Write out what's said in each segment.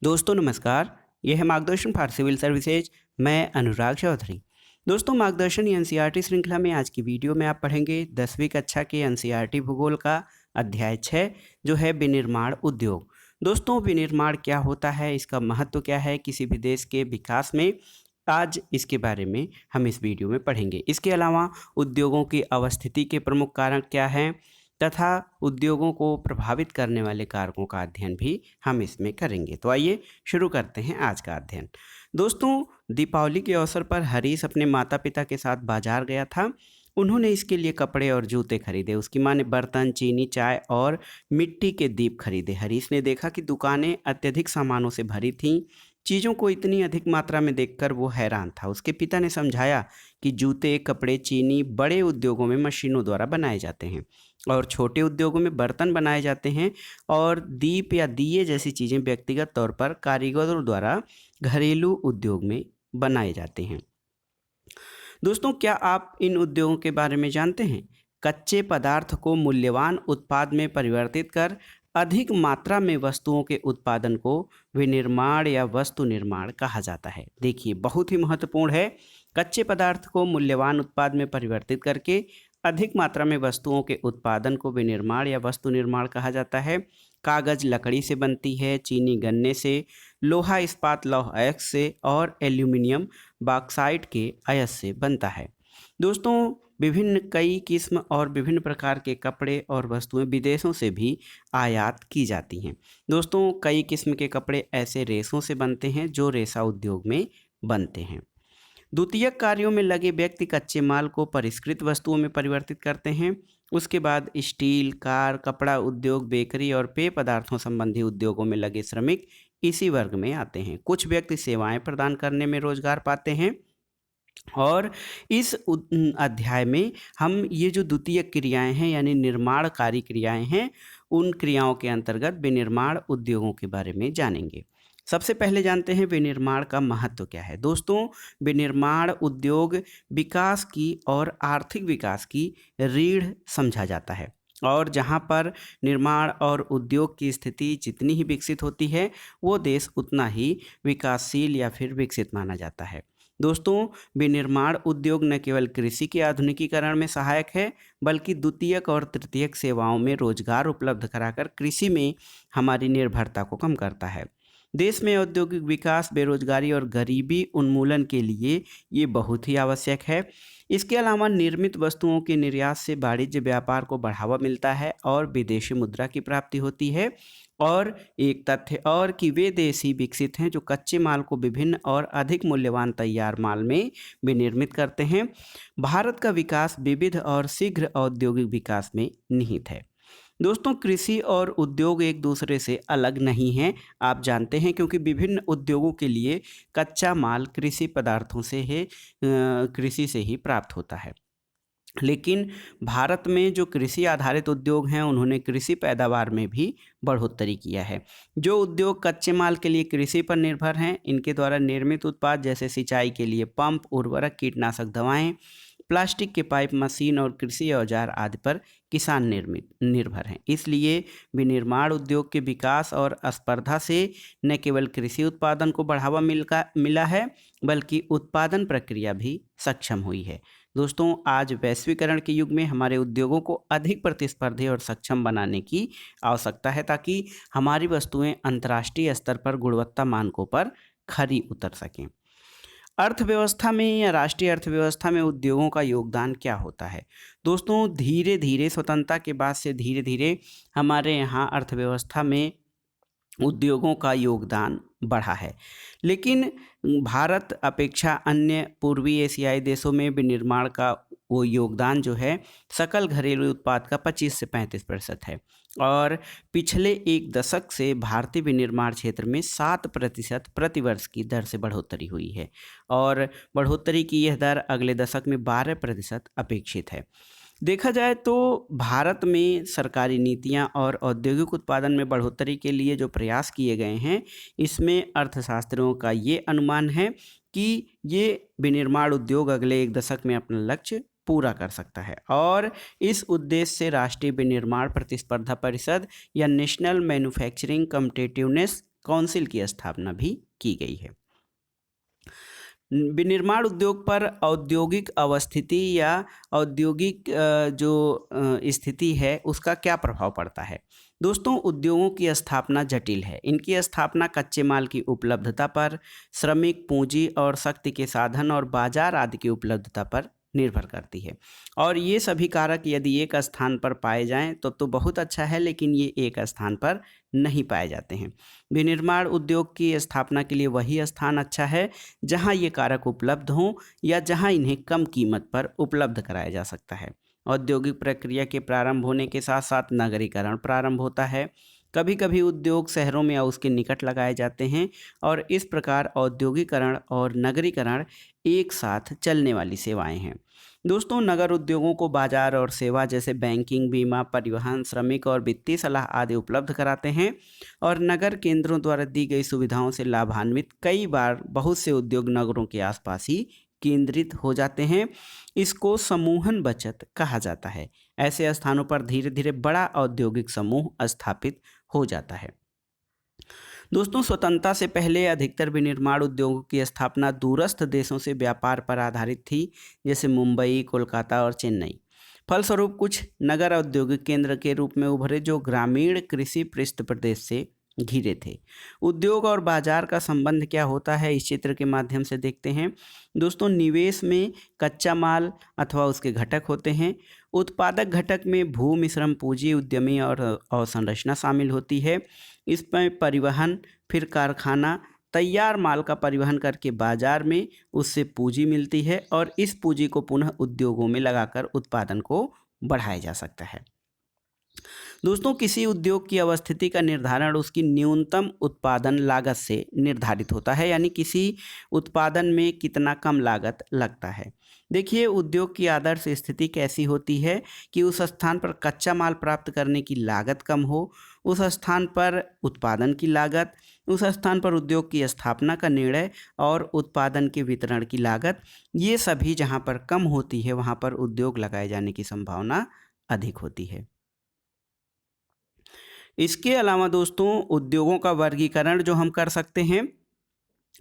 दोस्तों नमस्कार। यह है मार्गदर्शन फॉर सिविल सर्विसेज। मैं अनुराग चौधरी। दोस्तों मार्गदर्शन एनसीईआरटी श्रृंखला में आज की वीडियो में आप पढ़ेंगे 10वीं कक्षा के एनसीईआरटी भूगोल का अध्याय 6 जो है विनिर्माण उद्योग। दोस्तों विनिर्माण क्या होता है, इसका महत्व क्या है किसी भी देश के विकास में, आज इसके बारे में हम इस वीडियो में पढ़ेंगे। इसके अलावा उद्योगों की अवस्थिति के प्रमुख कारण क्या हैं तथा उद्योगों को प्रभावित करने वाले कारकों का अध्ययन भी हम इसमें करेंगे। तो आइए शुरू करते हैं आज का अध्ययन। दोस्तों दीपावली के अवसर पर हरीश अपने माता पिता के साथ बाजार गया था। उन्होंने इसके लिए कपड़े और जूते खरीदे। उसकी माँ ने बर्तन, चीनी, चाय और मिट्टी के दीप खरीदे। हरीश ने देखा कि दुकानें अत्यधिक सामानों से भरी थीं। चीज़ों को इतनी अधिक मात्रा में देखकर वो हैरान था। उसके पिता ने समझाया कि जूते, कपड़े, चीनी बड़े उद्योगों में मशीनों द्वारा बनाए जाते हैं और छोटे उद्योगों में बर्तन बनाए जाते हैं और दीप या दिए जैसी चीज़ें व्यक्तिगत तौर पर कारीगरों द्वारा घरेलू उद्योग में बनाए जाते हैं। दोस्तों क्या आप इन उद्योगों के बारे में जानते हैं? कच्चे पदार्थ को मूल्यवान उत्पाद में परिवर्तित कर अधिक मात्रा में वस्तुओं के उत्पादन को विनिर्माण या वस्तु निर्माण कहा जाता है। देखिए बहुत ही महत्वपूर्ण है। कच्चे पदार्थ को मूल्यवान उत्पाद में परिवर्तित करके अधिक मात्रा में वस्तुओं के उत्पादन को विनिर्माण या वस्तु निर्माण कहा जाता है। कागज लकड़ी से बनती है, चीनी गन्ने से, लोहा इस्पात लौह अयस्क से और एल्यूमिनियम बॉक्साइट के अयस्क से बनता है। दोस्तों विभिन्न कई किस्म और विभिन्न प्रकार के कपड़े और वस्तुएं विदेशों से भी आयात की जाती हैं। दोस्तों कई किस्म के कपड़े ऐसे रेशों से बनते हैं जो रेशा उद्योग में बनते हैं। द्वितीयक कार्यों में लगे व्यक्ति कच्चे माल को परिष्कृत वस्तुओं में परिवर्तित करते हैं। उसके बाद स्टील, कार, कपड़ा उद्योग, बेकरी और पेय पदार्थों संबंधी उद्योगों में लगे श्रमिक इसी वर्ग में आते हैं। कुछ व्यक्ति सेवाएं प्रदान करने में रोजगार पाते हैं और इस अध्याय में हम ये जो द्वितीय क्रियाएं हैं यानी निर्माणकारी क्रियाएं हैं, उन क्रियाओं के अंतर्गत विनिर्माण उद्योगों के बारे में जानेंगे। सबसे पहले जानते हैं विनिर्माण का महत्व क्या है। दोस्तों विनिर्माण उद्योग विकास की और आर्थिक विकास की रीढ़ समझा जाता है और जहाँ पर निर्माण और उद्योग की स्थिति जितनी ही विकसित होती है वो देश उतना ही विकासशील या फिर विकसित माना जाता है। दोस्तों विनिर्माण उद्योग न केवल कृषि के आधुनिकीकरण में सहायक है बल्कि द्वितीयक और तृतीयक सेवाओं में रोजगार उपलब्ध कराकर कृषि में हमारी निर्भरता को कम करता है। देश में औद्योगिक विकास, बेरोजगारी और गरीबी उन्मूलन के लिए ये बहुत ही आवश्यक है। इसके अलावा निर्मित वस्तुओं के निर्यात से वाणिज्य व्यापार को बढ़ावा मिलता है और विदेशी मुद्रा की प्राप्ति होती है। और एक तथ्य और कि वे देश ही विकसित हैं जो कच्चे माल को विभिन्न और अधिक मूल्यवान तैयार माल में विनिर्मित करते हैं। भारत का विकास विविध और शीघ्र औद्योगिक विकास में निहित है। दोस्तों कृषि और उद्योग एक दूसरे से अलग नहीं हैं, आप जानते हैं, क्योंकि विभिन्न उद्योगों के लिए कच्चा माल कृषि पदार्थों से है कृषि से ही प्राप्त होता है। लेकिन भारत में जो कृषि आधारित उद्योग हैं उन्होंने कृषि पैदावार में भी बढ़ोतरी किया है। जो उद्योग कच्चे माल के लिए कृषि पर निर्भर हैं इनके द्वारा निर्मित उत्पाद जैसे सिंचाई के लिए पंप, उर्वरक, कीटनाशक दवाएं, प्लास्टिक के पाइप, मशीन और कृषि औजार आदि पर किसान निर्भर हैं। इसलिए विनिर्माण उद्योग के विकास और स्पर्धा से न केवल कृषि उत्पादन को बढ़ावा मिला है बल्कि उत्पादन प्रक्रिया भी सक्षम हुई है। दोस्तों आज वैश्वीकरण के युग में हमारे उद्योगों को अधिक प्रतिस्पर्धी और सक्षम बनाने की आवश्यकता है ताकि हमारी वस्तुएं अंतर्राष्ट्रीय स्तर पर गुणवत्ता मानकों पर खरी उतर सकें। अर्थव्यवस्था में या राष्ट्रीय अर्थव्यवस्था में उद्योगों का योगदान क्या होता है? दोस्तों धीरे धीरे स्वतंत्रता के बाद से धीरे धीरे हमारे यहाँ अर्थव्यवस्था में उद्योगों का योगदान बढ़ा है। लेकिन भारत अपेक्षा अन्य पूर्वी एशियाई देशों में विनिर्माण का वो योगदान जो है सकल घरेलू उत्पाद का 25 से 35% है और पिछले एक दशक से भारतीय विनिर्माण क्षेत्र में 7% प्रतिवर्ष की दर से बढ़ोतरी हुई है और बढ़ोतरी की यह दर अगले दशक में 12% अपेक्षित है। देखा जाए तो भारत में सरकारी नीतियां और औद्योगिक उत्पादन में बढ़ोतरी के लिए जो प्रयास किए गए हैं इसमें अर्थशास्त्रियों का ये अनुमान है कि ये विनिर्माण उद्योग अगले एक दशक में अपना लक्ष्य पूरा कर सकता है और इस उद्देश्य से राष्ट्रीय विनिर्माण प्रतिस्पर्धा परिषद या नेशनल मैन्युफैक्चरिंग कॉम्पिटिटिवनेस काउंसिल की स्थापना भी की गई है। विनिर्माण उद्योग पर औद्योगिक अवस्थिति या औद्योगिक स्थिति है उसका क्या प्रभाव पड़ता है। दोस्तों, उद्योगों की स्थापना जटिल है। इनकी स्थापना कच्चे माल की उपलब्धता पर, श्रमिक पूंजी और शक्ति के साधन और बाजार आदि की उपलब्धता पर निर्भर करती है। और ये सभी कारक यदि एक स्थान पर पाए जाएं तो बहुत अच्छा है, लेकिन ये एक स्थान पर नहीं पाए जाते हैं। विनिर्माण उद्योग की स्थापना के लिए वही स्थान अच्छा है जहां ये कारक उपलब्ध हों या जहां इन्हें कम कीमत पर उपलब्ध कराया जा सकता है। औद्योगिक प्रक्रिया के प्रारंभ होने के साथ साथ नगरीकरण प्रारंभ होता है। कभी कभी उद्योग शहरों में या उसके निकट लगाए जाते हैं और इस प्रकार औद्योगिकरण और नगरीकरण एक साथ चलने वाली सेवाएं हैं। दोस्तों, नगर उद्योगों को बाजार और सेवा जैसे बैंकिंग, बीमा, परिवहन, श्रमिक और वित्तीय सलाह आदि उपलब्ध कराते हैं और नगर केंद्रों द्वारा दी गई सुविधाओं से लाभान्वित कई बार बहुत से उद्योग नगरों के आसपास ही केंद्रित हो जाते हैं। इसको समूहन बचत कहा जाता है। ऐसे स्थानों पर धीरे धीरे बड़ा औद्योगिक समूह स्थापित हो जाता है। दोस्तों, स्वतंत्रता से पहले अधिकतर विनिर्माण उद्योगों की स्थापना दूरस्थ देशों से व्यापार पर आधारित थी, जैसे मुंबई, कोलकाता और चेन्नई। फलस्वरूप कुछ नगर औद्योगिक केंद्र के रूप में उभरे जो ग्रामीण कृषि पृष्ठ प्रदेश से घिरे थे। उद्योग और बाजार का संबंध क्या होता है, इस चित्र के माध्यम से देखते हैं। दोस्तों, निवेश में कच्चा माल अथवा उसके घटक होते हैं। उत्पादक घटक में भूमि, श्रम, पूंजी, उद्यमी और अवसंरचना शामिल होती है। इसमें परिवहन, फिर कारखाना तैयार माल का परिवहन करके बाजार में उससे पूंजी मिलती है और इस पूंजी को पुनः उद्योगों में लगाकर उत्पादन को बढ़ाया जा सकता है। दोस्तों, किसी उद्योग की अवस्थिति का निर्धारण उसकी न्यूनतम उत्पादन लागत से निर्धारित होता है, यानी किसी उत्पादन में कितना कम लागत लगता है। देखिए, उद्योग की आदर्श स्थिति कैसी होती है कि उस स्थान पर कच्चा माल प्राप्त करने की लागत कम हो, उस स्थान पर उत्पादन की लागत, उस स्थान पर उद्योग की स्थापना का निर्णय और उत्पादन के वितरण की लागत, ये सभी जहाँ पर कम होती है वहाँ पर उद्योग लगाए जाने की संभावना अधिक होती है। इसके अलावा दोस्तों, उद्योगों का वर्गीकरण जो हम कर सकते हैं,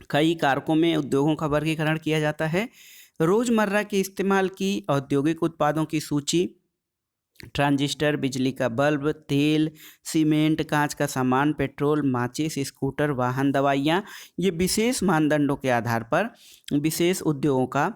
कई कारकों में उद्योगों का वर्गीकरण किया जाता है। रोजमर्रा के इस्तेमाल की औद्योगिक उत्पादों की सूची, ट्रांजिस्टर, बिजली का बल्ब, तेल, सीमेंट, कांच का सामान, पेट्रोल, माचिस, स्कूटर, वाहन, दवाइयाँ, ये विशेष मानदंडों के आधार पर विशेष उद्योगों का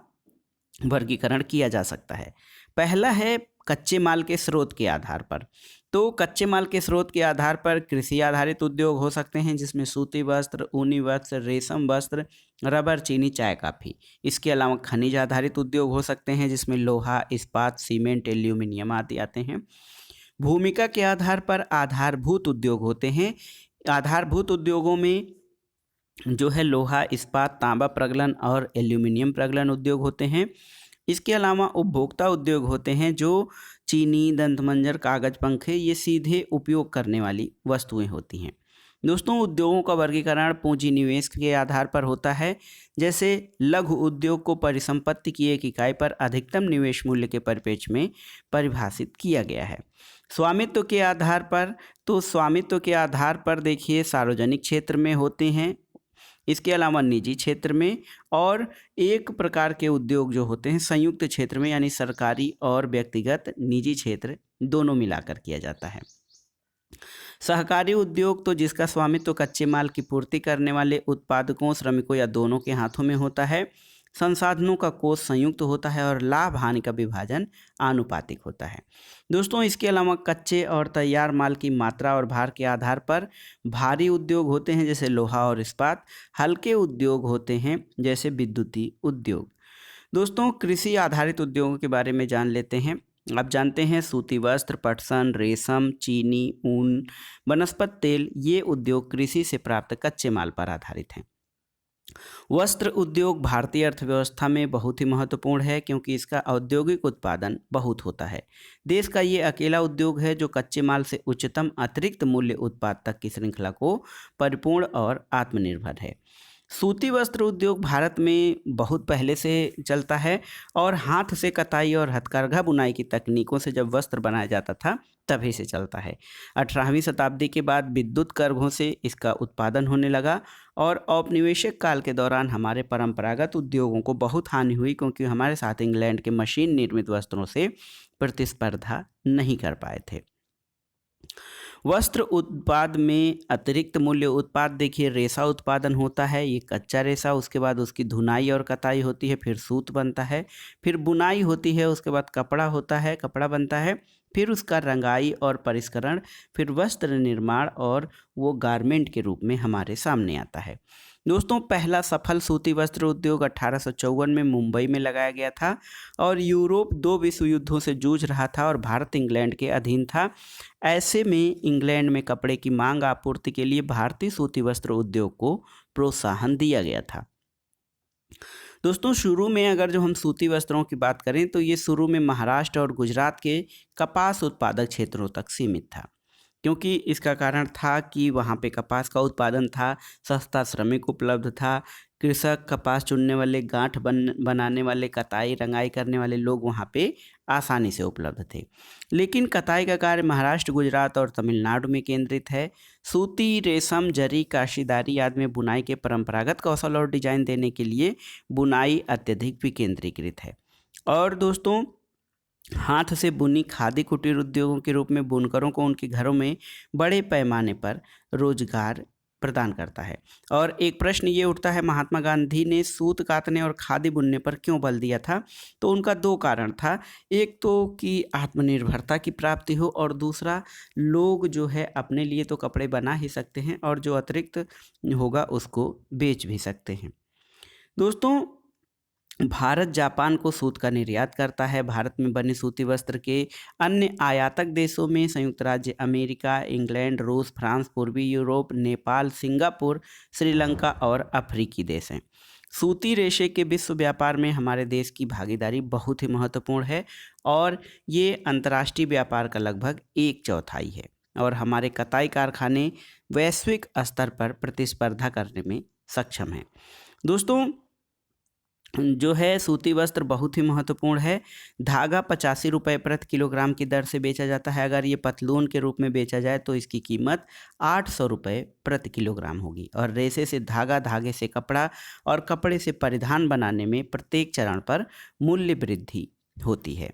वर्गीकरण किया जा सकता है। पहला है कच्चे माल के स्रोत के आधार पर। तो कच्चे माल के स्रोत के आधार पर कृषि आधारित उद्योग हो सकते हैं, जिसमें सूती वस्त्र, ऊनी वस्त्र, रेशम वस्त्र, रबर, चीनी, चाय, काफ़ी। इसके अलावा खनिज आधारित उद्योग हो सकते हैं, जिसमें लोहा, इस्पात, सीमेंट, एल्यूमिनियम आदि आते हैं। भूमिका के आधार पर आधारभूत उद्योग होते हैं। आधारभूत उद्योगों में जो है लोहा, इस्पात, तांबा प्रगलन और एल्यूमिनियम प्रगलन उद्योग होते हैं। इसके अलावा उपभोक्ता उद्योग होते हैं, जो चीनी, दंतमंजन, कागज, पंखे, ये सीधे उपयोग करने वाली वस्तुएं होती हैं। दोस्तों, उद्योगों का वर्गीकरण पूंजी निवेश के आधार पर होता है। जैसे लघु उद्योग को परिसंपत्ति की एक इकाई पर अधिकतम निवेश मूल्य के परिप्रेक्ष्य में परिभाषित किया गया है। स्वामित्व के आधार पर, तो स्वामित्व के आधार पर देखिए सार्वजनिक क्षेत्र में होते हैं, इसके अलावा निजी क्षेत्र में, और एक प्रकार के उद्योग जो होते हैं संयुक्त क्षेत्र में, यानी सरकारी और व्यक्तिगत निजी क्षेत्र दोनों मिलाकर किया जाता है। सहकारी उद्योग, तो जिसका स्वामित्व कच्चे माल की पूर्ति करने वाले उत्पादकों, श्रमिकों या दोनों के हाथों में होता है। संसाधनों का कोष संयुक्त होता है और लाभ हानि का विभाजन आनुपातिक होता है। दोस्तों, इसके अलावा कच्चे और तैयार माल की मात्रा और भार के आधार पर भारी उद्योग होते हैं, जैसे लोहा और इस्पात। हल्के उद्योग होते हैं, जैसे विद्युतीय उद्योग। दोस्तों, कृषि आधारित उद्योगों के बारे में जान लेते हैं। आप जानते हैं सूती वस्त्र, पटसन, रेशम, चीनी, ऊन, वनस्पति तेल, ये उद्योग कृषि से प्राप्त कच्चे माल पर आधारित हैं। वस्त्र उद्योग भारतीय अर्थव्यवस्था में बहुत ही महत्वपूर्ण है, क्योंकि इसका औद्योगिक उत्पादन बहुत होता है। देश का ये अकेला उद्योग है जो कच्चे माल से उच्चतम अतिरिक्त मूल्य उत्पाद तक की श्रृंखला को परिपूर्ण और आत्मनिर्भर है। सूती वस्त्र उद्योग भारत में बहुत पहले से चलता है और हाथ से कताई और हथकरघा बुनाई की तकनीकों से जब वस्त्र बनाया जाता था तभी से चलता है। 18वीं शताब्दी के बाद विद्युत करघों से इसका उत्पादन होने लगा और औपनिवेशिक काल के दौरान हमारे परंपरागत उद्योगों को बहुत हानि हुई, क्योंकि हमारे साथ इंग्लैंड के मशीन निर्मित वस्त्रों से प्रतिस्पर्धा नहीं कर पाए थे। वस्त्र उत्पाद में अतिरिक्त मूल्य उत्पाद देखिए, रेशा उत्पादन होता है, ये कच्चा रेशा, उसके बाद उसकी धुनाई और कताई होती है, फिर सूत बनता है, फिर बुनाई होती है, उसके बाद कपड़ा होता है, कपड़ा बनता है, फिर उसका रंगाई और परिष्करण, फिर वस्त्र निर्माण और वो गारमेंट के रूप में हमारे सामने आता है। दोस्तों, पहला सफल सूती वस्त्र उद्योग 1854 में मुंबई में लगाया गया था और यूरोप 2 विश्व युद्धों से जूझ रहा था और भारत इंग्लैंड के अधीन था। ऐसे में इंग्लैंड में कपड़े की मांग आपूर्ति के लिए भारतीय सूती वस्त्र उद्योग को प्रोत्साहन दिया गया था। दोस्तों, शुरू में अगर जो हम सूती वस्त्रों की बात करें तो ये शुरू में महाराष्ट्र और गुजरात के कपास उत्पादक क्षेत्रों तक सीमित था, क्योंकि इसका कारण था कि वहाँ पे कपास का उत्पादन था, सस्ता श्रमिक उपलब्ध था, कृषक, कपास चुनने वाले, गांठ बनाने वाले, कताई रंगाई करने वाले लोग वहाँ पे आसानी से उपलब्ध थे। लेकिन कताई का कार्य महाराष्ट्र, गुजरात और तमिलनाडु में केंद्रित है। सूती, रेशम, जरी, काशीदारी आदि में बुनाई के परंपरागत कौशल और डिजाइन देने के लिए बुनाई अत्यधिक विकेंद्रीकृत है। और दोस्तों, हाथ से बुनी खादी कुटीर उद्योगों के रूप में बुनकरों को उनके घरों में बड़े पैमाने पर रोजगार प्रदान करता है। और एक प्रश्न ये उठता है, महात्मा गांधी ने सूत कातने और खादी बुनने पर क्यों बल दिया था? तो उनका 2 कारण था। एक तो कि आत्मनिर्भरता की प्राप्ति हो, और दूसरा, लोग जो है अपने लिए तो कपड़े बना ही सकते हैं और जो अतिरिक्त होगा उसको बेच भी सकते हैं। दोस्तों, भारत जापान को सूत का निर्यात करता है। भारत में बने सूती वस्त्र के अन्य आयातक देशों में संयुक्त राज्य अमेरिका, इंग्लैंड, रूस, फ्रांस, पूर्वी यूरोप, नेपाल, सिंगापुर, श्रीलंका और अफ्रीकी देश हैं। सूती रेशे के विश्व व्यापार में हमारे देश की भागीदारी बहुत ही महत्वपूर्ण है और ये अंतर्राष्ट्रीय व्यापार का लगभग 1/4 है और हमारे कताई कारखाने वैश्विक स्तर पर प्रतिस्पर्धा करने में सक्षम हैं। दोस्तों, जो है सूती वस्त्र बहुत ही महत्वपूर्ण है। धागा 85 रुपये प्रति किलोग्राम की दर से बेचा जाता है। अगर ये पतलून के रूप में बेचा जाए तो इसकी कीमत 800 रुपये प्रति किलोग्राम होगी। और रेशे से धागा, धागे से कपड़ा और कपड़े से परिधान बनाने में प्रत्येक चरण पर मूल्य वृद्धि होती है।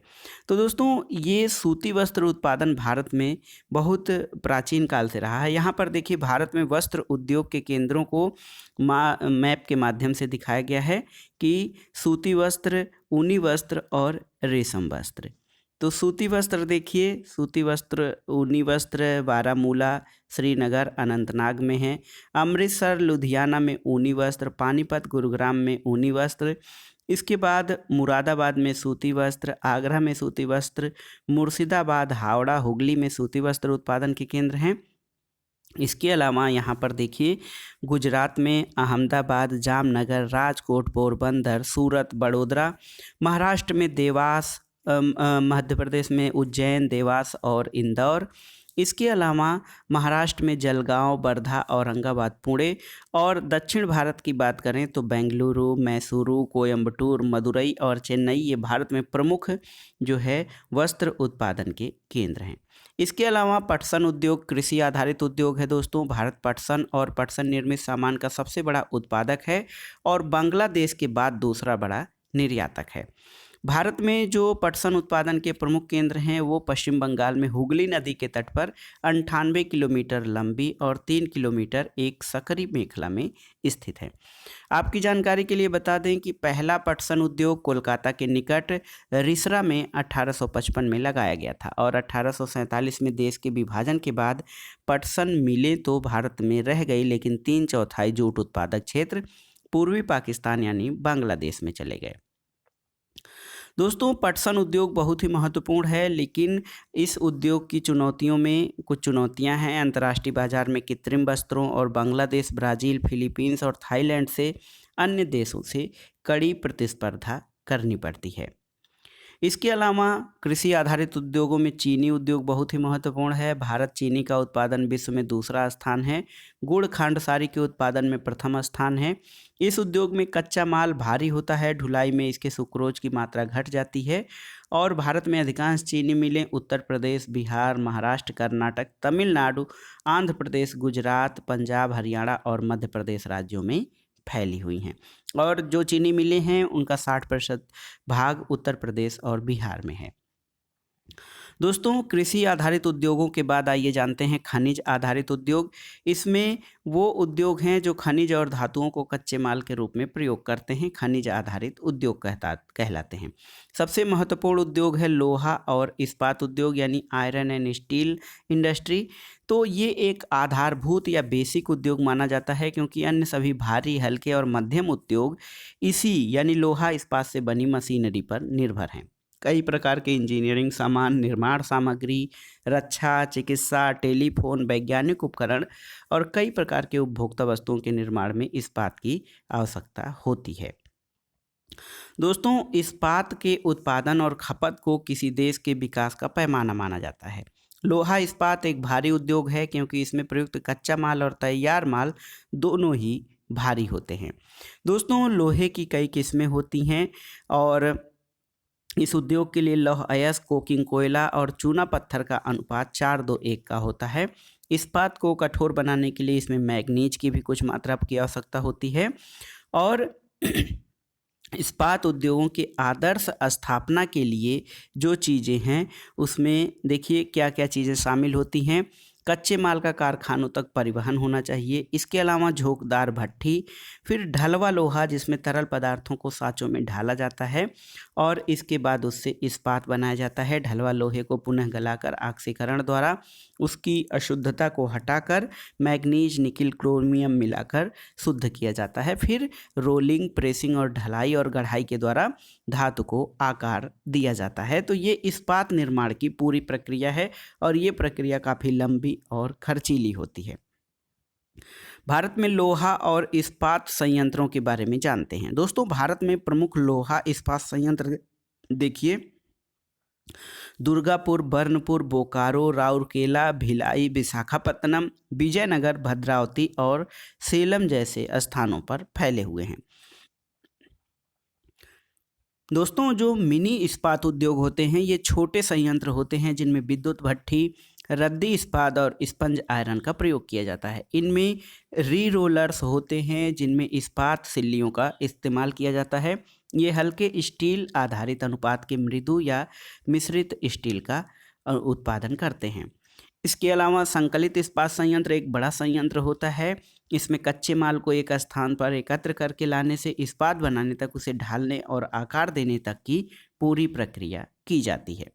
तो दोस्तों, ये सूती वस्त्र उत्पादन भारत में बहुत प्राचीन काल से रहा है। यहाँ पर देखिए, भारत में वस्त्र उद्योग के केंद्रों को मैप के माध्यम से दिखाया गया है कि सूती वस्त्र, ऊनी वस्त्र और रेशम वस्त्र। तो सूती वस्त्र देखिए, सूती वस्त्र, ऊनी वस्त्र बारामूला, श्रीनगर, अनंतनाग में है। अमृतसर, लुधियाना में ऊनी वस्त्र, पानीपत, गुरुग्राम में ऊनी वस्त्र। इसके बाद मुरादाबाद में सूती वस्त्र, आगरा में सूती वस्त्र, मुर्शिदाबाद, हावड़ा, हुगली में सूती वस्त्र उत्पादन के केंद्र हैं। इसके अलावा यहाँ पर देखिए, गुजरात में अहमदाबाद, जामनगर, राजकोट, पोरबंदर, सूरत, बड़ोदरा, महाराष्ट्र में देवास, मध्य प्रदेश में उज्जैन, देवास और इंदौर। इसके अलावा महाराष्ट्र में जलगांव, वर्धा, औरंगाबाद, पुणे। और दक्षिण भारत की बात करें तो बेंगलुरु, मैसूरू, कोयम्बटूर, मदुरई और चेन्नई, ये भारत में प्रमुख जो है वस्त्र उत्पादन के केंद्र हैं। इसके अलावा पटसन उद्योग कृषि आधारित उद्योग है। दोस्तों, भारत पटसन और पटसन निर्मित सामान का सबसे बड़ा उत्पादक है और बांग्लादेश के बाद दूसरा बड़ा निर्यातक है। भारत में जो पटसन उत्पादन के प्रमुख केंद्र हैं वो पश्चिम बंगाल में हुगली नदी के तट पर 98 किलोमीटर लंबी और 3 किलोमीटर एक सकरी मेखला में स्थित है। आपकी जानकारी के लिए बता दें कि पहला पटसन उद्योग कोलकाता के निकट रिसरा में 1855 में लगाया गया था और 1847 में देश के विभाजन के बाद पटसन मिलें तो भारत में रह गई, लेकिन 3/4 जूट उत्पादक क्षेत्र पूर्वी पाकिस्तान यानी बांग्लादेश में चले गए। दोस्तों, पटसन उद्योग बहुत ही महत्वपूर्ण है, लेकिन इस उद्योग की चुनौतियों में कुछ चुनौतियां हैं। अंतर्राष्ट्रीय बाजार में कृत्रिम वस्त्रों और बांग्लादेश, ब्राज़ील, फिलीपींस और थाईलैंड से अन्य देशों से कड़ी प्रतिस्पर्धा करनी पड़ती है। इसके अलावा कृषि आधारित उद्योगों में चीनी उद्योग बहुत ही महत्वपूर्ण है। भारत चीनी का उत्पादन विश्व में दूसरा स्थान है। गुड़ खांडसारी के उत्पादन में प्रथम स्थान है। इस उद्योग में कच्चा माल भारी होता है, ढुलाई में इसके सुक्रोज की मात्रा घट जाती है और भारत में अधिकांश चीनी मिलें उत्तर प्रदेश, बिहार, महाराष्ट्र, कर्नाटक, तमिलनाडु, आंध्र प्रदेश, गुजरात, पंजाब, हरियाणा और मध्य प्रदेश राज्यों में फैली हुई हैं और जो चीनी मिलें हैं उनका 60% भाग उत्तर प्रदेश और बिहार में है। दोस्तों, कृषि आधारित उद्योगों के बाद आइए जानते हैं खनिज आधारित उद्योग। इसमें वो उद्योग हैं जो खनिज और धातुओं को कच्चे माल के रूप में प्रयोग करते हैं, खनिज आधारित उद्योग कहलाते हैं। सबसे महत्वपूर्ण उद्योग है लोहा और इस्पात उद्योग यानी आयरन एंड स्टील इंडस्ट्री। तो ये एक आधारभूत या बेसिक उद्योग माना जाता है क्योंकि अन्य सभी भारी, हल्के और मध्यम उद्योग इसी यानी लोहा इस्पात से बनी मशीनरी पर निर्भर हैं। कई प्रकार के इंजीनियरिंग सामान, निर्माण सामग्री, रक्षा, चिकित्सा, टेलीफोन, वैज्ञानिक उपकरण और कई प्रकार के उपभोक्ता वस्तुओं के निर्माण में इस्पात की आवश्यकता होती है। दोस्तों, इस्पात के उत्पादन और खपत को किसी देश के विकास का पैमाना माना जाता है। लोहा इस्पात एक भारी उद्योग है क्योंकि इसमें प्रयुक्त कच्चा माल और तैयार माल दोनों ही भारी होते हैं। दोस्तों, लोहे की कई किस्में होती हैं और इस उद्योग के लिए लौह अयस्क, कोकिंग कोयला और चूना पत्थर का अनुपात 4:2:1 का होता है। इस्पात को कठोर बनाने के लिए इसमें मैग्नीज की भी कुछ मात्रा की आवश्यकता होती है और इस्पात उद्योगों के आदर्श स्थापना के लिए जो चीज़ें हैं उसमें देखिए क्या क्या चीज़ें शामिल होती हैं। कच्चे माल का कारखानों तक परिवहन होना चाहिए। इसके अलावा झोंकदार भट्ठी, फिर ढलवा लोहा जिसमें तरल पदार्थों को साँचों में ढाला जाता है और इसके बाद उससे इस्पात बनाया जाता है। ढलवा लोहे को पुनः गलाकर ऑक्सीकरण द्वारा उसकी अशुद्धता को हटाकर मैग्नीज, निकिल, क्रोमियम मिलाकर शुद्ध किया जाता है। फिर रोलिंग, प्रेसिंग और ढलाई और गढ़ाई के द्वारा धातु को आकार दिया जाता है। तो ये इस्पात निर्माण की पूरी प्रक्रिया है और ये प्रक्रिया काफ़ी लंबी और खर्चीली होती है। भारत में लोहा और इस्पात संयंत्रों के बारे में जानते हैं। दोस्तों, भारत में प्रमुख लोहा इस्पात संयंत्र देखिए दुर्गापुर, बर्नपुर, बोकारो, राउरकेला, भिलाई, विशाखापत्तनम, विजयनगर, भद्रावती और सेलम जैसे स्थानों पर फैले हुए हैं। दोस्तों, जो मिनी इस्पात उद्योग होते हैं ये छोटे संयंत्र होते हैं जिनमें विद्युत भट्ठी, रद्दी इस्पात और स्पंज आयरन का प्रयोग किया जाता है। इनमें री रोलर्स होते हैं जिनमें इस्पात सिल्लियों का इस्तेमाल किया जाता है। ये हल्के स्टील आधारित अनुपात के मृदु या मिश्रित स्टील का उत्पादन करते हैं। इसके अलावा संकलित इस्पात संयंत्र एक बड़ा संयंत्र होता है। इसमें कच्चे माल को एक स्थान पर एकत्र करके लाने से इस्पात बनाने तक, उसे ढालने और आकार देने तक की पूरी प्रक्रिया की जाती है।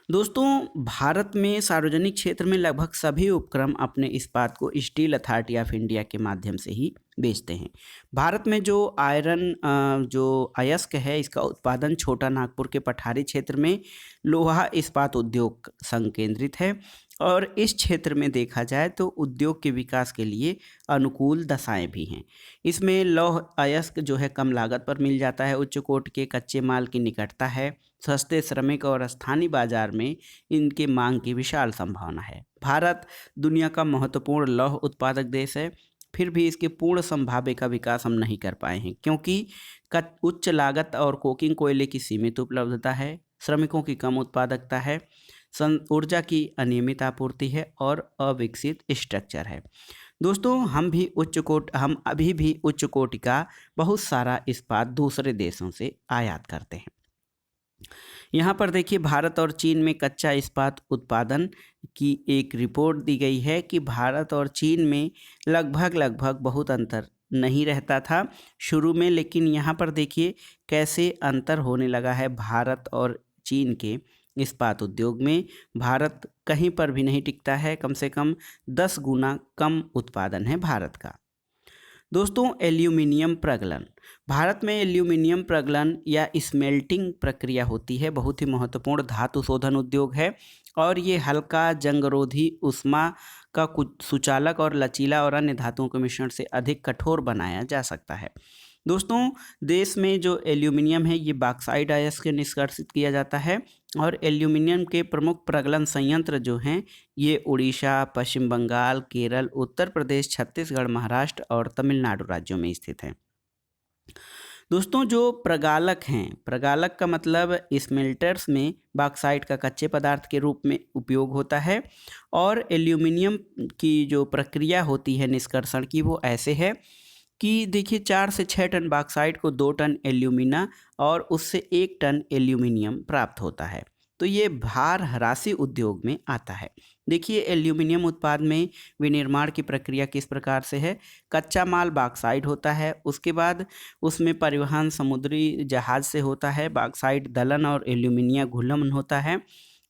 दोस्तों, भारत में सार्वजनिक क्षेत्र में लगभग सभी उपक्रम अपने इस्पात को स्टील अथॉरिटी ऑफ इंडिया के माध्यम से ही बेचते हैं। भारत में जो आयरन जो अयस्क है इसका उत्पादन छोटा नागपुर के पठारी क्षेत्र में लोहा इस्पात उद्योग संकेंद्रित है और इस क्षेत्र में देखा जाए तो उद्योग के विकास के लिए अनुकूल दशाएं भी हैं। इसमें लौह अयस्क जो है कम लागत पर मिल जाता है, उच्च कोट के कच्चे माल की निकटता है, सस्ते श्रमिक और स्थानीय बाजार में इनके मांग की विशाल संभावना है। भारत दुनिया का महत्वपूर्ण लौह उत्पादक देश है, फिर भी इसके पूर्ण संभाव्य का विकास हम नहीं कर पाए हैं क्योंकि उच्च लागत और कोकिंग कोयले की सीमित उपलब्धता है, श्रमिकों की कम उत्पादकता है, ऊर्जा की अनियमित आपूर्ति है और अविकसित स्ट्रक्चर है। दोस्तों, हम अभी भी उच्च कोटि का बहुत सारा इस्पात दूसरे देशों से आयात करते हैं। यहाँ पर देखिए भारत और चीन में कच्चा इस्पात उत्पादन की एक रिपोर्ट दी गई है कि भारत और चीन में लगभग बहुत अंतर नहीं रहता था शुरू में, लेकिन यहाँ पर देखिए कैसे अंतर होने लगा है भारत और चीन के इस्पात उद्योग में। भारत कहीं पर भी नहीं टिकता है, कम से कम 10 गुना कम उत्पादन है भारत का। दोस्तों, एल्यूमिनियम प्रगलन। भारत में एल्यूमिनियम प्रगलन या स्मेल्टिंग प्रक्रिया होती है, बहुत ही महत्वपूर्ण धातु शोधन उद्योग है और ये हल्का, जंगरोधी, ऊष्मा का कुछ सुचालक और लचीला और अन्य धातुओं के मिश्रण से अधिक कठोर बनाया जा सकता है। दोस्तों, देश में जो एल्यूमिनियम है ये बॉक्साइट अयस्क से निष्कासित किया जाता है और एल्यूमिनियम के प्रमुख प्रगलन संयंत्र जो हैं ये उड़ीसा, पश्चिम बंगाल, केरल, उत्तर प्रदेश, छत्तीसगढ़, महाराष्ट्र और तमिलनाडु राज्यों में स्थित हैं। दोस्तों, जो प्रगालक हैं, प्रगालक का मतलब स्मेल्टर्स में बॉक्साइट का कच्चे पदार्थ के रूप में उपयोग होता है और एल्यूमिनियम की जो प्रक्रिया होती है निष्कर्षण की वो ऐसे है कि देखिए 4 से 6 टन बॉक्साइट को 2 टन एल्यूमिना और उससे 1 टन एल्यूमिनियम प्राप्त होता है। तो ये भार ह्रासी उद्योग में आता है। देखिए एल्यूमिनियम उत्पाद में विनिर्माण की प्रक्रिया किस प्रकार से है। कच्चा माल बॉक्साइट होता है, उसके बाद उसमें परिवहन समुद्री जहाज से होता है, बॉक्साइट दलन और एल्यूमिनियम घुलन होता है,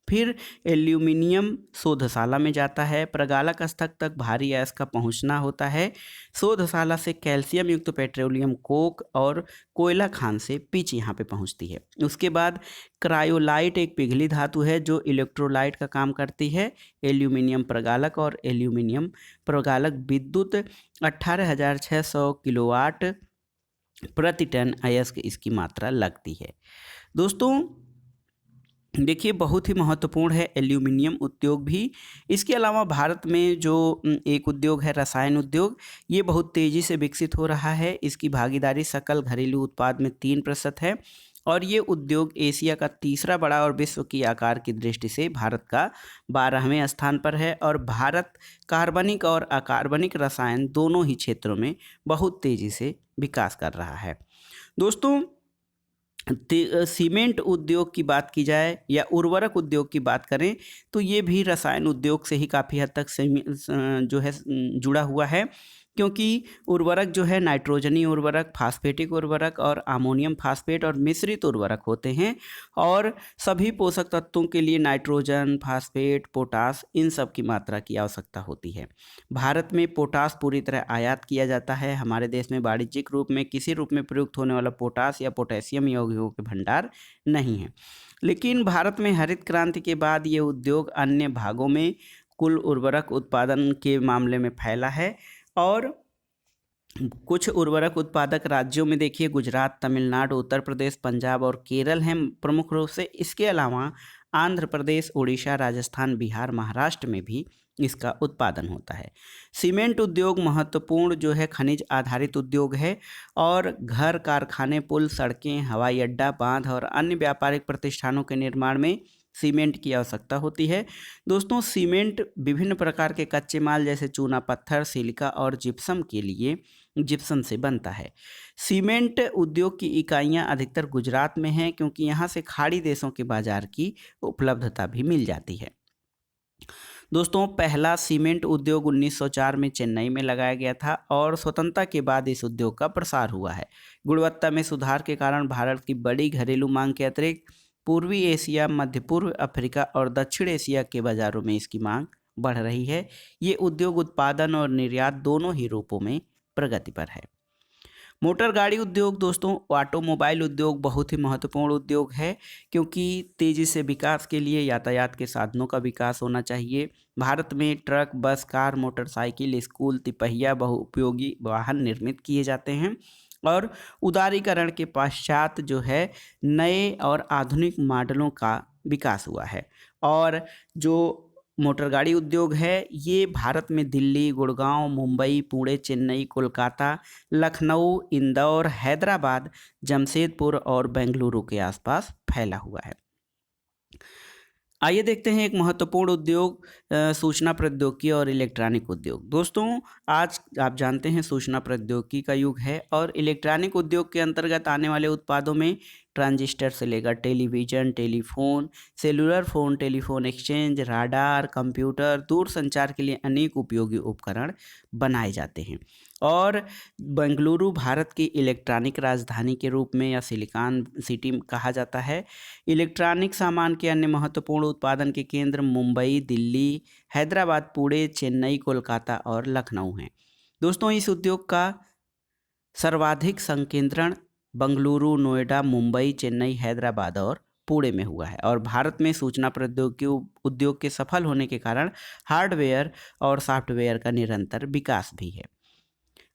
फिर एल्यूमिनियम शोधशाला में जाता है, प्रगालक स्थल तक भारी अयस्क का पहुंचना होता है, शोधशाला से कैल्शियम युक्त पेट्रोलियम कोक और कोयला खान से पिच यहाँ पे पहुंचती है। उसके बाद क्रायोलाइट एक पिघली धातु है जो इलेक्ट्रोलाइट का काम करती है। एल्यूमिनियम प्रगालक और एल्यूमिनियम प्रगालक विद्युत 18,600 किलोवाट प्रति टन अयस्क इसकी मात्रा लगती है। दोस्तों, देखिए बहुत ही महत्वपूर्ण है एल्यूमिनियम उद्योग भी। इसके अलावा भारत में जो एक उद्योग है रसायन उद्योग, ये बहुत तेज़ी से विकसित हो रहा है। इसकी भागीदारी सकल घरेलू उत्पाद में 3% है और ये उद्योग एशिया का तीसरा बड़ा और विश्व की आकार की दृष्टि से भारत का 12वें स्थान पर है और भारत कार्बनिक और अकार्बनिक रसायन दोनों ही क्षेत्रों में बहुत तेज़ी से विकास कर रहा है। दोस्तों, सीमेंट उद्योग की बात की जाए या उर्वरक उद्योग की बात करें तो ये भी रसायन उद्योग से ही काफ़ी हद तक जो है जुड़ा हुआ है, क्योंकि उर्वरक जो है नाइट्रोजनी उर्वरक, फास्फेटिक उर्वरक और अमोनियम फास्फेट और मिश्रित उर्वरक होते हैं और सभी पोषक तत्वों के लिए नाइट्रोजन, फास्फेट, पोटास इन सब की मात्रा की आवश्यकता होती है। भारत में पोटास पूरी तरह आयात किया जाता है। हमारे देश में वाणिज्यिक रूप में किसी रूप में प्रयुक्त होने वाला पोटास या पोटेशियम यौगिकों के भंडार नहीं है। लेकिन भारत में हरित क्रांति के बाद ये उद्योग अन्य भागों में कुल उर्वरक उत्पादन के मामले में फैला है और कुछ उर्वरक उत्पादक राज्यों में देखिए गुजरात, तमिलनाडु, उत्तर प्रदेश, पंजाब और केरल हैं प्रमुख रूप से। इसके अलावा आंध्र प्रदेश, उड़ीसा, राजस्थान, बिहार, महाराष्ट्र में भी इसका उत्पादन होता है। सीमेंट उद्योग महत्वपूर्ण जो है खनिज आधारित उद्योग है और घर, कारखाने, पुल, सड़कें, हवाई अड्डा, बांध और अन्य व्यापारिक प्रतिष्ठानों के निर्माण में सीमेंट की आवश्यकता होती है। दोस्तों, सीमेंट विभिन्न प्रकार के कच्चे माल जैसे चूना पत्थर, सिलिका और जिप्सम के लिए जिप्सम से बनता है। सीमेंट उद्योग की इकाइयां अधिकतर गुजरात में हैं क्योंकि यहां से खाड़ी देशों के बाजार की उपलब्धता भी मिल जाती है। दोस्तों, पहला सीमेंट उद्योग 1904 में चेन्नई में लगाया गया था और स्वतंत्रता के बाद इस उद्योग का प्रसार हुआ है। गुणवत्ता में सुधार के कारण भारत की बड़ी घरेलू मांग के अतिरिक्त पूर्वी एशिया, मध्य पूर्व अफ्रीका और दक्षिण एशिया के बाजारों में इसकी मांग बढ़ रही है। ये उद्योग उत्पादन और निर्यात दोनों ही रूपों में प्रगति पर है। मोटर गाड़ी उद्योग दोस्तों, ऑटोमोबाइल उद्योग बहुत ही महत्वपूर्ण उद्योग है क्योंकि तेज़ी से विकास के लिए यातायात के साधनों का विकास होना चाहिए। भारत में ट्रक, बस, कार, मोटरसाइकिल, स्कूल, तिपहिया बहुउपयोगी वाहन निर्मित किए जाते हैं और उदारीकरण के पश्चात जो है नए और आधुनिक मॉडलों का विकास हुआ है और जो मोटर गाड़ी उद्योग है ये भारत में दिल्ली, गुड़गांव, मुंबई, पुणे, चेन्नई, कोलकाता, लखनऊ, इंदौर, हैदराबाद, जमशेदपुर और बेंगलुरु के आसपास फैला हुआ है। आइए देखते हैं एक महत्वपूर्ण उद्योग सूचना प्रौद्योगिकी और इलेक्ट्रॉनिक उद्योग। दोस्तों, आज आप जानते हैं सूचना प्रौद्योगिकी का युग है और इलेक्ट्रॉनिक उद्योग के अंतर्गत आने वाले उत्पादों में ट्रांजिस्टर से लेकर television, telephone, cellular phone, telephone exchange, radar, computer, दूरसंचार के लिए अनेक उपयोगी उपकरण बनाए जाते हैं और बेंगलुरु भारत की इलेक्ट्रॉनिक राजधानी के रूप में या सिलिकॉन सिटी कहा जाता है। इलेक्ट्रॉनिक सामान के अन्य महत्वपूर्ण उत्पादन के केंद्र मुंबई, दिल्ली, हैदराबाद, पुणे, चेन्नई, कोलकाता और लखनऊ हैं। दोस्तों, इस उद्योग का सर्वाधिक संकेंद्रण बेंगलुरु, नोएडा, मुंबई, चेन्नई, हैदराबाद और पुणे में हुआ है और भारत में सूचना प्रौद्योगिकी उद्योग के सफल होने के कारण हार्डवेयर और सॉफ्टवेयर का निरंतर विकास भी है।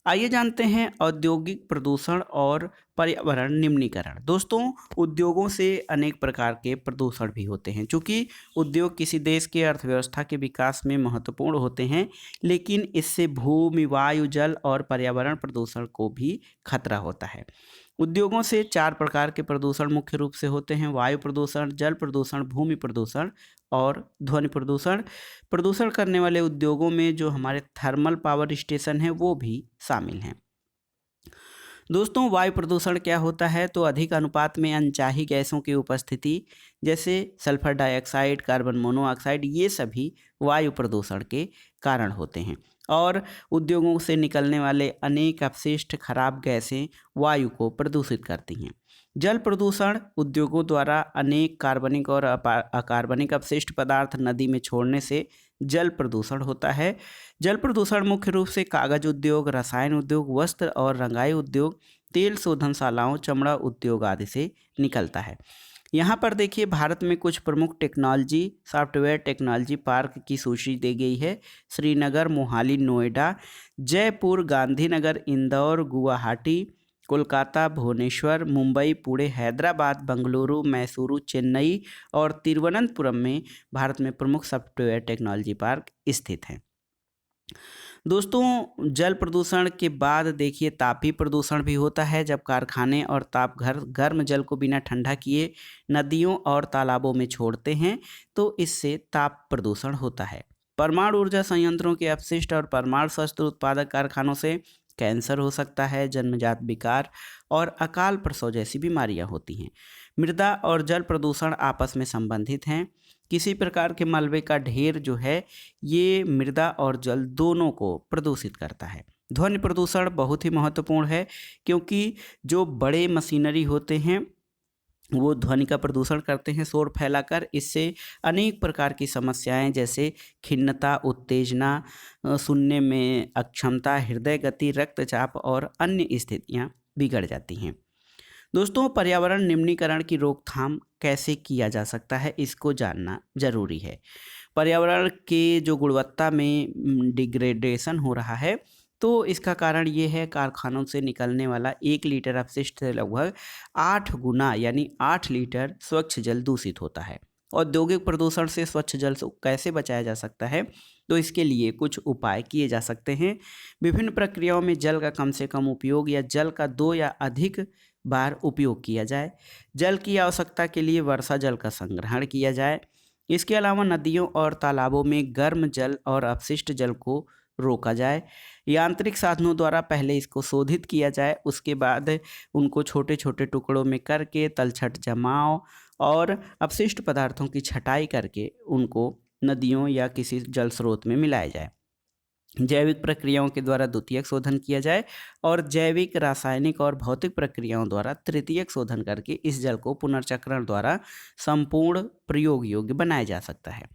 आइए जानते हैं औद्योगिक प्रदूषण और पर्यावरण निम्नीकरण। दोस्तों, उद्योगों से अनेक प्रकार के प्रदूषण भी होते हैं। चूंकि उद्योग किसी देश के अर्थव्यवस्था के विकास में महत्वपूर्ण होते हैं, लेकिन इससे भूमि, वायु, जल और पर्यावरण प्रदूषण को भी खतरा होता है। उद्योगों से 4 प्रकार के प्रदूषण मुख्य रूप से होते हैं: वायु प्रदूषण, जल प्रदूषण, भूमि प्रदूषण और ध्वनि प्रदूषण। प्रदूषण करने वाले उद्योगों में जो हमारे थर्मल पावर स्टेशन हैं वो भी शामिल हैं। दोस्तों, वायु प्रदूषण क्या होता है? तो अधिक अनुपात में अनचाही गैसों की उपस्थिति, जैसे सल्फर डाइऑक्साइड, कार्बन मोनोऑक्साइड, ये सभी वायु प्रदूषण के कारण होते हैं। और उद्योगों से निकलने वाले अनेक अपशिष्ट खराब गैसें वायु को प्रदूषित करती हैं। जल प्रदूषण उद्योगों द्वारा अनेक कार्बनिक और अकार्बनिक अपशिष्ट पदार्थ नदी में छोड़ने से जल प्रदूषण होता है। जल प्रदूषण मुख्य रूप से कागज उद्योग, रसायन उद्योग, वस्त्र और रंगाई उद्योग, तेल शोधनशालाओं, चमड़ा उद्योग आदि से निकलता है। यहाँ पर देखिए, भारत में कुछ प्रमुख टेक्नोलॉजी सॉफ्टवेयर टेक्नोलॉजी पार्क की सूची दी गई है। श्रीनगर, मोहाली, नोएडा, जयपुर, गांधीनगर, इंदौर, गुवाहाटी, कोलकाता, भुवनेश्वर, मुंबई, पुणे, हैदराबाद, बंगलुरु, मैसूरू, चेन्नई और तिरुवनंतपुरम में भारत में प्रमुख सॉफ्टवेयर टेक्नोलॉजी पार्क स्थित हैं। दोस्तों, जल प्रदूषण के बाद देखिए तापीय प्रदूषण भी होता है, जब कारखाने और तापघर गर्म जल को बिना ठंडा किए नदियों और तालाबों में छोड़ते हैं, तो इससे ताप प्रदूषण होता है। परमाणु ऊर्जा संयंत्रों के अपशिष्ट और परमाणु शस्त्र उत्पादक कारखानों से कैंसर हो सकता है, जन्मजात विकार और अकाल प्रसव जैसी बीमारियां होती हैं। मृदा और जल प्रदूषण आपस में संबंधित हैं। किसी प्रकार के मलबे का ढेर जो है, ये मृदा और जल दोनों को प्रदूषित करता है। ध्वनि प्रदूषण बहुत ही महत्वपूर्ण है, क्योंकि जो बड़े मशीनरी होते हैं वो ध्वनि का प्रदूषण करते हैं शोर फैलाकर। इससे अनेक प्रकार की समस्याएं जैसे खिन्नता, उत्तेजना, सुनने में अक्षमता, हृदय गति, रक्तचाप और अन्य स्थितियां बिगड़ जाती हैं। दोस्तों, पर्यावरण निम्नीकरण की रोकथाम कैसे किया जा सकता है, इसको जानना जरूरी है। पर्यावरण के जो गुणवत्ता में डिग्रेडेशन हो रहा है, तो इसका कारण ये है, कारखानों से निकलने वाला 1 लीटर अपशिष्ट से लगभग 8 गुना यानी 8 लीटर स्वच्छ जल दूषित होता है। औद्योगिक प्रदूषण से स्वच्छ जल को कैसे बचाया जा सकता है? तो इसके लिए कुछ उपाय किए जा सकते हैं। विभिन्न प्रक्रियाओं में जल का कम से कम उपयोग या जल का 2 या अधिक बार उपयोग किया जाए। जल की आवश्यकता के लिए वर्षा जल का संग्रहण किया जाए। इसके अलावा नदियों और तालाबों में गर्म जल और अपशिष्ट जल को रोका जाए। यांत्रिक साधनों द्वारा पहले इसको शोधित किया जाए, उसके बाद उनको छोटे छोटे टुकड़ों में करके तलछट जमाव और अपशिष्ट पदार्थों की छटाई करके उनको नदियों या किसी जल स्रोत में मिलाया जाए। जैविक प्रक्रियाओं के द्वारा द्वितीयक शोधन किया जाए और जैविक, रासायनिक और भौतिक प्रक्रियाओं द्वारा तृतीयक शोधन करके इस जल को पुनर्चक्रण द्वारा संपूर्ण प्रयोग योग्य बनाया जा सकता है।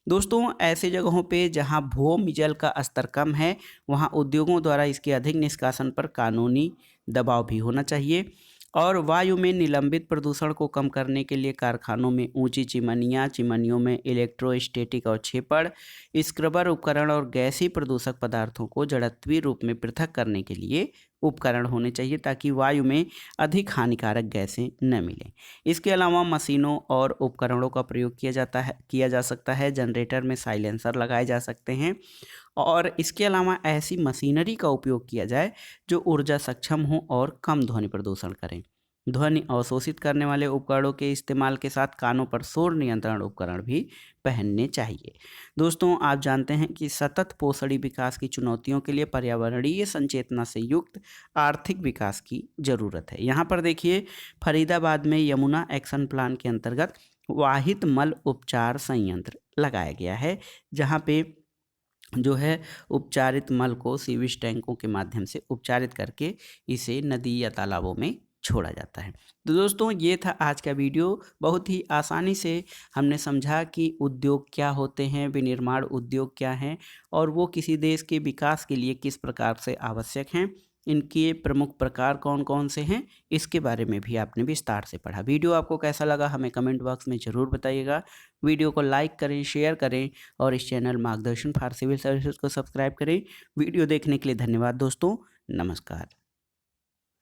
दोस्तों, ऐसे जगहों पे जहां भूमि जल का स्तर कम है, वहां उद्योगों द्वारा इसके अधिक निष्कासन पर कानूनी दबाव भी होना चाहिए। और वायु में निलंबित प्रदूषण को कम करने के लिए कारखानों में ऊंची चिमनियाँ, चिमनियों में इलेक्ट्रोस्टैटिक अवक्षेपण, स्क्रबर उपकरण और गैसीय प्रदूषक पदार्थों को जड़त्वीय रूप में पृथक करने के लिए उपकरण होने चाहिए, ताकि वायु में अधिक हानिकारक गैसें न मिलें। इसके अलावा मशीनों और उपकरणों का प्रयोग किया जा सकता है। जनरेटर में साइलेंसर लगाए जा सकते हैं और इसके अलावा ऐसी मशीनरी का उपयोग किया जाए जो ऊर्जा सक्षम हो और कम ध्वनि प्रदूषण करें। ध्वनि अवशोषित करने वाले उपकरणों के इस्तेमाल के साथ कानों पर शोर नियंत्रण उपकरण भी पहनने चाहिए। दोस्तों, आप जानते हैं कि सतत पोषणी विकास की चुनौतियों के लिए पर्यावरणीय संचेतना से युक्त आर्थिक विकास की जरूरत है। यहाँ पर देखिए, फरीदाबाद में यमुना एक्शन प्लान के अंतर्गत वाहित मल उपचार संयंत्र लगाया गया है, जहाँ पे जो है उपचारित मल को सीवेज टैंकों के माध्यम से उपचारित करके इसे नदी या तालाबों में छोड़ा जाता है। तो दोस्तों, ये था आज का वीडियो। बहुत ही आसानी से हमने समझा कि उद्योग क्या होते हैं, विनिर्माण उद्योग क्या हैं और वो किसी देश के विकास के लिए किस प्रकार से आवश्यक हैं। इनके प्रमुख प्रकार कौन कौन से हैं, इसके बारे में भी आपने विस्तार से पढ़ा। वीडियो आपको कैसा लगा हमें कमेंट बॉक्स में ज़रूर बताइएगा। वीडियो को लाइक करें, शेयर करें और इस चैनल मार्गदर्शन फॉर सिविल सर्विसेज को सब्सक्राइब करें। वीडियो देखने के लिए धन्यवाद दोस्तों। नमस्कार।